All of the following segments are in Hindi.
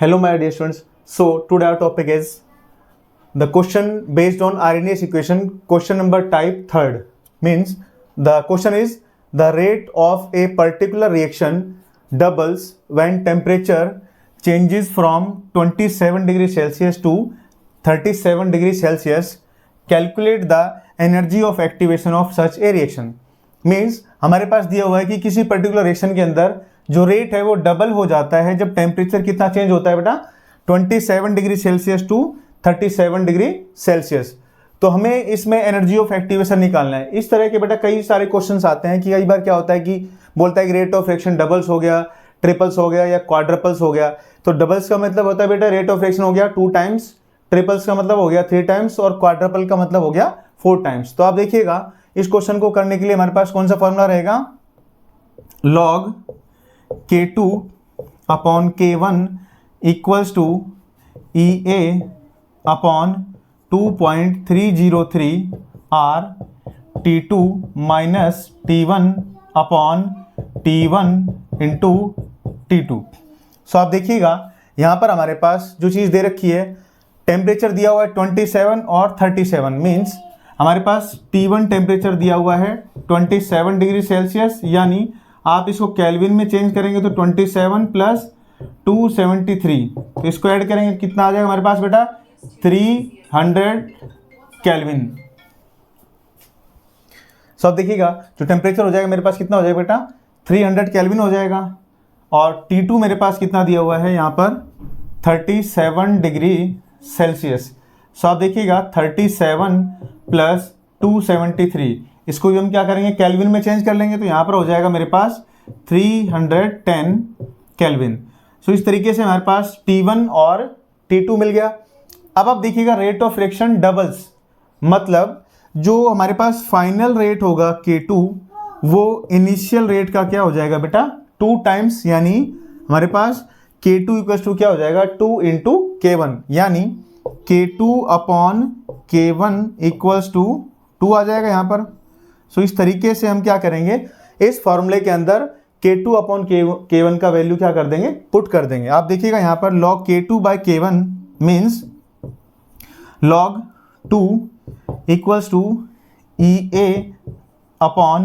Hello my dear students. So today our topic is the question based on Arrhenius equation, question number type third. Means the question is the rate of a particular reaction doubles when temperature changes from 27 degrees Celsius to 37 degrees Celsius. Calculate the energy of activation of such a reaction. Means हमारे पास दिया हुआ है कि किसी पर्टिकुलर रिएक्शन के अंदर जो रेट है वो डबल हो जाता है जब टेम्परेचर कितना चेंज होता है बेटा 27 degree Celsius to 37 degree Celsius. तो हमें इसमें एनर्जी ऑफ एक्टिवेशन निकालना है। इस तरह के बेटा कई सारे क्वेश्चंस आते हैं कि कई बार क्या होता है कि बोलता है कि रेट ऑफ रिएक्शन डबल्स हो गया, ट्रिपल्स हो गया या क्वाड्रपल्स हो गया। तो डबल्स का मतलब होता है बेटा रेट ऑफ रिएक्शन हो गया 2 टाइम्स, ट्रिपल्स का मतलब हो गया 3 टाइम्स और क्वाड्रपल का मतलब हो गया 4 टाइम्स। तो आप देखिएगा इस क्वेश्चन को करने के लिए हमारे पास कौन सा फॉर्मूला रहेगा, log K2 upon K1 equals to EA upon 2.303 R T2 minus T1 upon T1 into T2। So आप देखिएगा यहाँ पर हमारे पास जो चीज़ दे रखी है, टेम्परेचर दिया हुआ है 27 और 37, मीन्स हमारे पास T1 टेम्परेचर दिया हुआ है 27 डिग्री सेल्सियस, यानी आप इसको केल्विन में चेंज करेंगे तो 27 प्लस 273, तो इसको ऐड करेंगे कितना आ जाएगा हमारे पास बेटा 300 केल्विन। सो अब देखिएगा जो टेम्परेचर हो जाएगा मेरे पास कितना हो जाएगा बेटा 300 केल्विन हो जाएगा, और T2 मेरे पास कितना दिया हुआ है यहाँ पर 37 डिग्री सेल्सियस। सो आप देखिएगा 37 प्लस 273, इसको भी हम क्या करेंगे केल्विन में चेंज कर लेंगे तो यहाँ पर हो जाएगा मेरे पास 310 केल्विन। सो इस तरीके से हमारे पास T1 और T2 मिल गया। अब आप देखिएगा रेट ऑफ रिएक्शन डबल्स, मतलब जो हमारे पास फाइनल रेट होगा K2 वो इनिशियल रेट का क्या हो जाएगा बेटा 2 टाइम्स, यानी हमारे पास K2 इक्वल्स टू क्या हो जाएगा 2 इंटू K1, यानी K2 upon K1 equals to 2 आ जाएगा यहाँ पर। सो इस तरीके से हम क्या करेंगे इस फॉर्मूले के अंदर K2 अपॉन K1 का वैल्यू क्या कर देंगे पुट कर देंगे। आप देखिएगा यहाँ पर log K2 by K1 means log 2 equals to EA upon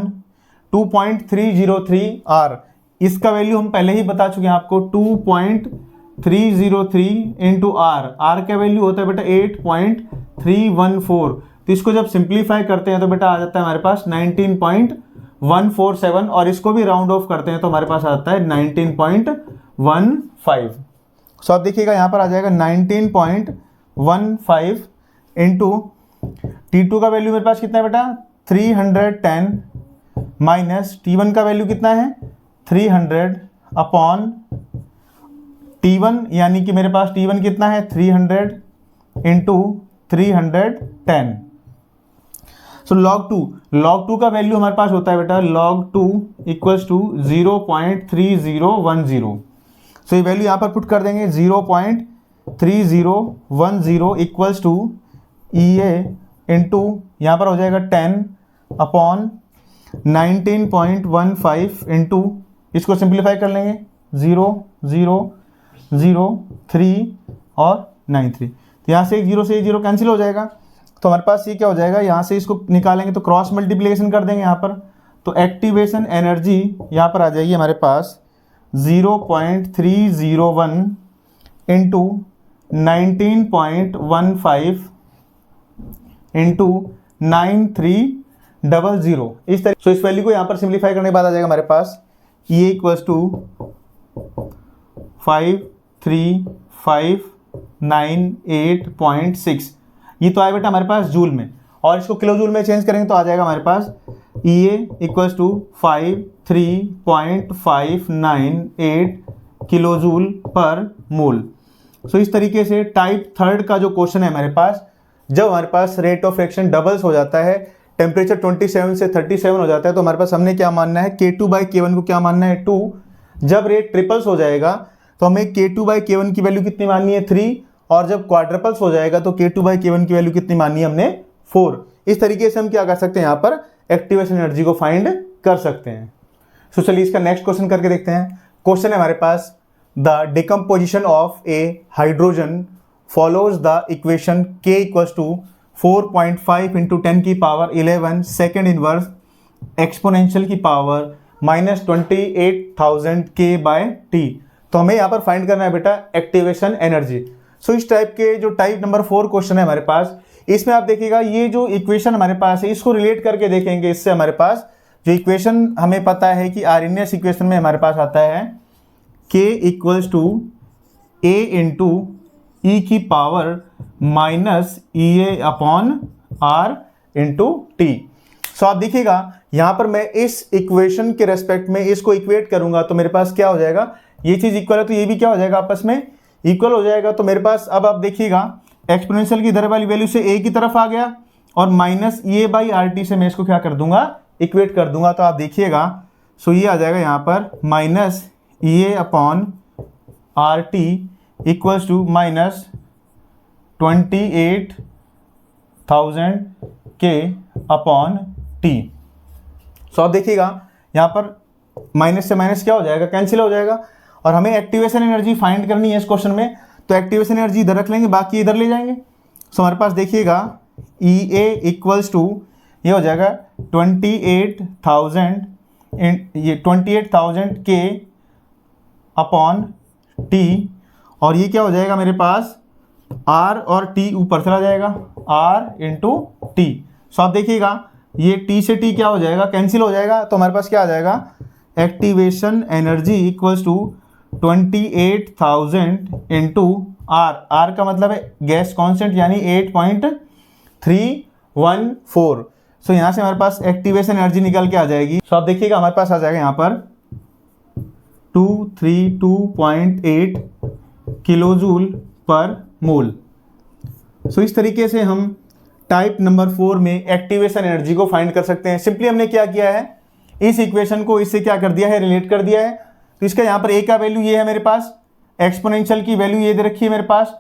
2.303 R। इसका वैल्यू हम पहले ही बता चुके हैं आपको 2.303 इंटू R का वैल्यू होता है बेटा 8.314। तो इसको जब सिंप्लीफाई करते हैं तो बेटा आ जाता है हमारे पास 19.147, और इसको भी राउंड ऑफ करते हैं तो हमारे पास आ जाता है 19.15। सो आप देखिएगा यहाँ पर आ जाएगा 19.15 इंटू T2 का वैल्यू मेरे पास कितना है बेटा 310 माइनस T1 का वैल्यू कितना है 300 अपॉन T1, यानी कि मेरे पास T1 कितना है 300 इंटू 310। सो log 2 का वैल्यू हमारे पास होता है बेटा log 2 इक्वल्स टू 0.3010। सो ये वैल्यू यहाँ पर पुट कर देंगे 0.3010 इक्वल्स टू EA इंटू यहाँ पर हो जाएगा 10 अपॉन 19.15 इंटू इसको सिंप्लीफाई कर लेंगे 0 0 0 3 और 93, तो यहाँ से 0 से 0 कैंसिल हो जाएगा। तो हमारे पास ये क्या हो जाएगा, यहाँ से इसको निकालेंगे तो क्रॉस मल्टीप्लिकेशन कर देंगे यहाँ पर, तो एक्टिवेशन एनर्जी यहाँ पर आ जाएगी हमारे पास 0.301 इंटू 19.15 इंटू 9300 इस तरह। सो इस वैल्यू को यहाँ पर सिंप्लीफाई करने के बाद आ जाएगा हमारे पास E इक्वल्स टू 53598.6। ये तो आया बेटा हमारे पास जूल में, और इसको किलो जूल में चेंज करेंगे तो आ जाएगा हमारे पास EA equals to 53.598 kilo joule per mole. सो इस तरीके से टाइप थर्ड का जो क्वेश्चन है हमारे पास, जब हमारे पास रेट ऑफ रिएक्शन डबल्स हो जाता है, टेम्परेचर 27 से 37 हो जाता है, तो हमारे पास हमने क्या मानना है K2 बाई K1 को क्या मानना है 2। जब रेट ट्रिपल्स हो जाएगा तो हमें K2 बाई K1 की वैल्यू कितनी माननी है 3, और जब क्वाड्रपल्स हो जाएगा तो K2 बाई K1 की वैल्यू कितनी माननी है हमने 4। इस तरीके से हम क्या कर सकते हैं यहाँ पर एक्टिवेशन एनर्जी को फाइंड कर सकते हैं। सो चलिए इसका नेक्स्ट क्वेश्चन करके देखते हैं। क्वेश्चन है हमारे पास the decomposition of a hydrogen follows the equation k equals to 4.5 into 10 की पावर 11 सेकेंड इनवर्स एक्सपोनेंशियल की पावर -28,000 k बाय टी। तो हमें यहाँ पर फाइंड करना है बेटा एक्टिवेशन एनर्जी। सो इस टाइप के जो टाइप नंबर 4 क्वेश्चन है हमारे पास, इसमें आप देखिएगा ये जो इक्वेशन हमारे पास है इसको रिलेट करके देखेंगे। इससे हमारे पास जो इक्वेशन हमें पता है कि आरएनएस इक्वेशन में हमारे पास आता है k equals to a into e की power -EA upon r into t. So आप देखिएगा यहाँ पर मैं इस इक्वेशन के रेस्पेक्ट में इसको इक्वेट करूंगा तो मेरे पास क्या हो जाएगा, ये चीज़ इक्वल है तो ये भी क्या हो जाएगा, आपस में इक्वल हो जाएगा। तो मेरे पास अब आप देखिएगा एक्सपोनेंशियल की इधर वाली वैल्यू से a की तरफ आ गया और -EA/RT से मैं इसको क्या कर दूंगा, इक्वेट कर दूंगा। तो आप देखिएगा सो ये आ जाएगा यहाँ पर -EA upon RT equals to -28,000 K upon T। So आप देखिएगा यहाँ पर माइनस से माइनस क्या हो जाएगा, कैंसिल हो जाएगा। और हमें एक्टिवेशन एनर्जी फाइंड करनी है इस क्वेश्चन में, तो एक्टिवेशन एनर्जी इधर रख लेंगे, बाकी इधर ले जाएंगे। सो हमारे पास देखिएगा EA इक्वल्स टू ये हो जाएगा 28,000 K अपॉन T, और ये क्या हो जाएगा मेरे पास R और T ऊपर चला जाएगा R इंटू T। सो आप देखिएगा ये T से T क्या हो जाएगा, कैंसिल हो जाएगा। तो हमारे पास क्या आ जाएगा, activation energy equals to 28,000 into R का मतलब है गैस कांस्टेंट यानी 8.314। सो यहाँ से हमारे पास एक्टिवेशन एनर्जी निकल के आ जाएगी। सो आप देखिएगा हमारे पास आ जाएगा यहाँ पर 232.8 किलोजूल पर मोल। सो इस तरीके से हम टाइप नंबर 4 में एक्टिवेशन एनर्जी को फाइंड कर सकते हैं। सिंपली हमने क्या किया है, इस इक्वेशन को इससे क्या कर दिया है, रिलेट कर दिया है। तो इसका यहाँ पर a का वैल्यू ये है मेरे पास, एक्सपोनेंशियल की वैल्यू ये दे रखी है मेरे पास।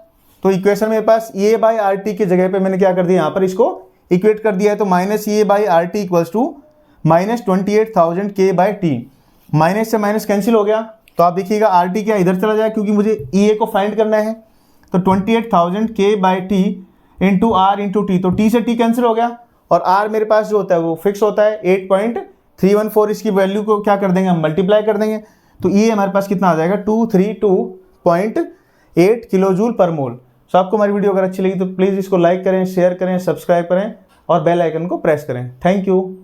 तो इक्वेशन मेरे पास EA/RT की जगह पे मैंने क्या कर दिया, यहाँ पर इसको इक्वेट कर दिया है। तो -EA/RT equals to -28,000 K by T. Minus से माइनस कैंसिल हो गया। तो आप देखिएगा RT क्या इधर चला जाए क्योंकि मुझे EA को फाइंड करना है। तो 28,000 K by T into R into T, तो T से T कैंसिल हो गया और R मेरे पास जो होता है वो फिक्स होता है 8.314। इसकी वैल्यू को क्या कर देंगे, हम मल्टीप्लाई कर देंगे। तो ये हमारे पास कितना आ जाएगा 232.8 किलोजूल पर मोल। सो आपको हमारी वीडियो अगर अच्छी लगी तो प्लीज़ इसको लाइक करें, शेयर करें, सब्सक्राइब करें और बेल आइकन को प्रेस करें। Thank you.